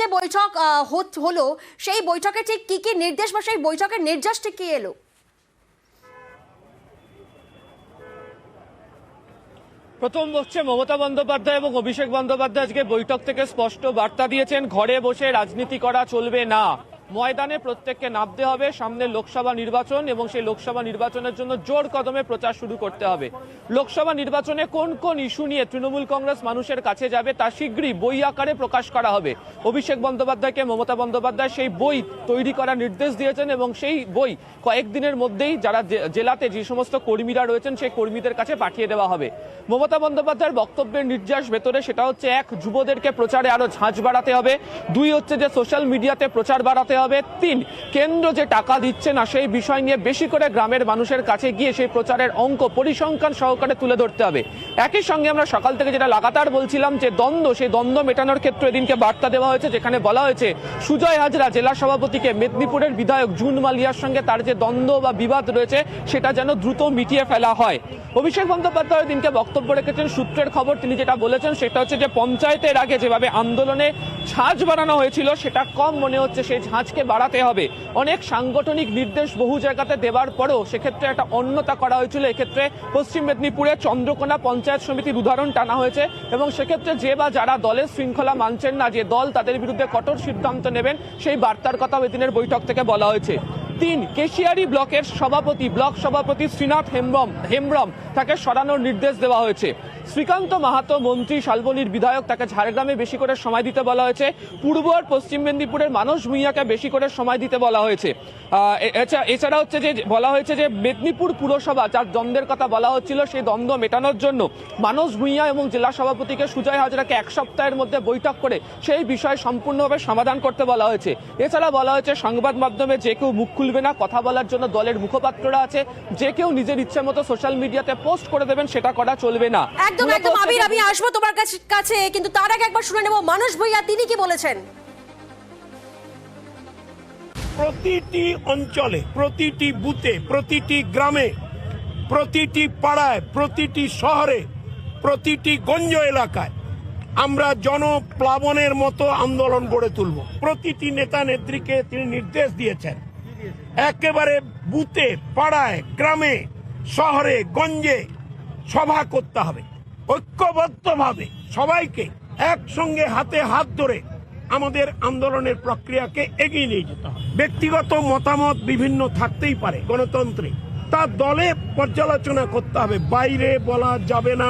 যে বৈঠক হলো, সেই বৈঠকে ঠিক কি কি নির্দেশ বা সেই বৈঠকের নির্দেশ ঠিক কি এলো? প্রথম হচ্ছে মমতা বন্দ্যোপাধ্যায় এবং অভিষেক বন্দ্যোপাধ্যায় আজকে বৈঠক থেকে স্পষ্ট বার্তা দিয়েছেন, ঘরে বসে রাজনীতি করা চলবে না, ময়দানে প্রত্যেককে নামতে হবে। সামনে লোকসভা নির্বাচন এবং সেই লোকসভা নির্বাচনের জন্য জোর কদমে প্রচার শুরু করতে হবে। লোকসভা নির্বাচনে কোন কোন ইস্যু নিয়ে তৃণমূল কংগ্রেস মানুষের কাছে যাবে তা শীঘ্রই বই আকারে প্রকাশ করা হবে। অভিষেক বন্দ্যোপাধ্যায়কে মমতা বন্দ্যোপাধ্যায় সেই বই তৈরি করার নির্দেশ দিয়েছেন এবং সেই বই কয়েকদিনের মধ্যেই যারা জেলাতে যে সমস্ত কর্মীরা রয়েছেন সেই কর্মীদের কাছে পাঠিয়ে দেওয়া হবে। মমতা বন্দ্যোপাধ্যায়ের বক্তব্যের নির্যাস ভেতরে সেটা হচ্ছে, এক, যুবদেরকে প্রচারে আরো ঝাঁঝ বাড়াতে হবে। দুই হচ্ছে যে সোশ্যাল মিডিয়াতে প্রচার বাড়াতে হবে। তিন, কেন্দ্র যে টাকা দিচ্ছে না সেই বিষয় নিয়ে বেশি করে গ্রামের মানুষের কাছে গিয়ে সেই প্রচারের অঙ্ক পরিসংখ্যান সহকারে তুলে ধরতে হবে। একই সঙ্গে আমরা সকাল থেকে যেটা লাগাতার বলছিলাম যে দ্বন্দ্ব, সেই দ্বন্দ্ব মেটানোর ক্ষেত্রে এদিনকে বার্তা দেওয়া হয়েছে, যেখানে বলা হয়েছে সুজয় হাজরা জেলা সভাপতিকে মেদিনীপুরের বিধায়ক জুন মালিয়ার সঙ্গে তার যে দ্বন্দ্ব বা বিবাদ রয়েছে সেটা যেন দ্রুত মিটিয়ে ফেলা হয়। অভিষেক বন্দ্যোপাধ্যায় দিনকে বক্তব্য রেখেছেন, সূত্রের খবর তিনি যেটা বলেছেন সেটা হচ্ছে যে পঞ্চায়েতের আগে যেভাবে আন্দোলনে ঝাঁঝ বাড়ানো হয়েছিল সেটা কম মনে হচ্ছে, সেই ঝাঁঝকে বাড়াতে হবে। অনেক সাংগঠনিক নির্দেশ বহু জায়গাতে দেওয়ার পরেও সেক্ষেত্রে একটা অন্যতা করা হয়েছিল। এক্ষেত্রে পশ্চিম মেদিনীপুরে চন্দ্রকোনা পঞ্চায়েত সমিতির উদাহরণ টানা হয়েছে এবং সেক্ষেত্রে যে বা যারা দলের শৃঙ্খলা মানছেন না, যে দল তাদের বিরুদ্ধে কঠোর সিদ্ধান্ত নেবেন, সেই বার্তার কথাও এদিনের বৈঠক থেকে বলা হয়েছে। তিন, কেশিয়ারি ব্লকের ব্লক সভাপতি শ্রীনাথ হেমব্রম তাকে সরানোর নির্দেশ দেওয়া হয়েছে। শ্রীকান্ত মাহাতো মন্ত্রী, শালবনীর বিধায়ক, তাকে ঝাড়গ্রামে বেশি করে সময় দিতে বলা হয়েছে। পূর্ব আর পশ্চিম মেদিনীপুরের মানস ভূঁইয়াকে বেশি করে সময় দিতে বলা হয়েছে। এছাড়া হচ্ছে যে বলা হয়েছে যে মেদিনীপুর পুরসভা যার দ্বন্দ্বের কথা বলা হচ্ছিল, সেই দ্বন্দ্ব মেটানোর জন্য মানস ভূঁইয়া এবং জেলা সভাপতিকে সুজয় হাজরাকে এক সপ্তাহের মধ্যে বৈঠক করে সেই বিষয় সম্পূর্ণভাবে সমাধান করতে বলা হয়েছে। এছাড়া বলা হয়েছে সংবাদ মাধ্যমে যে কেউ মুখ খুলবে না, কথা বলার জন্য দলের মুখপাত্ররা আছে, যে কেউ নিজের ইচ্ছে মতো সোশ্যাল মিডিয়াতে পোস্ট করে দেবেন সেটা করা চলবে না। একদম একদম আবির, আমি আসবো তোমার কাছে, কিন্তু তার আগে একবার শুনে নেব মানস ভূঁইয়া তিনি কি বলেছেন। প্রতিটি অঞ্চলে, প্রতিটি বুথে, প্রতিটি গ্রামে, প্রতিটি পাড়ায়, প্রতিটি শহরে, প্রতিটি গঞ্জ এলাকায় আমরা জনপ্লাবনের মতো আন্দোলন গড়ে তুলব। প্রতিটি নেতা নেত্রীকে তিনি নির্দেশ দিয়েছেন একেবারে বুথে, পাড়ায়, গ্রামে, শহরে, গঞ্জে সভা করতে হবে। ঐক্যবদ্ধভাবে সবাইকে একসঙ্গে হাতে হাত ধরে আমাদের আন্দোলনের প্রক্রিয়াকে এগিয়ে নিয়ে যেতে হবে। ব্যক্তিগত মতামত বিভিন্ন থাকতেই পারে গণতন্ত্রে, তা দলে পর্যালোচনা করতে হবে, বাইরে বলা যাবে না।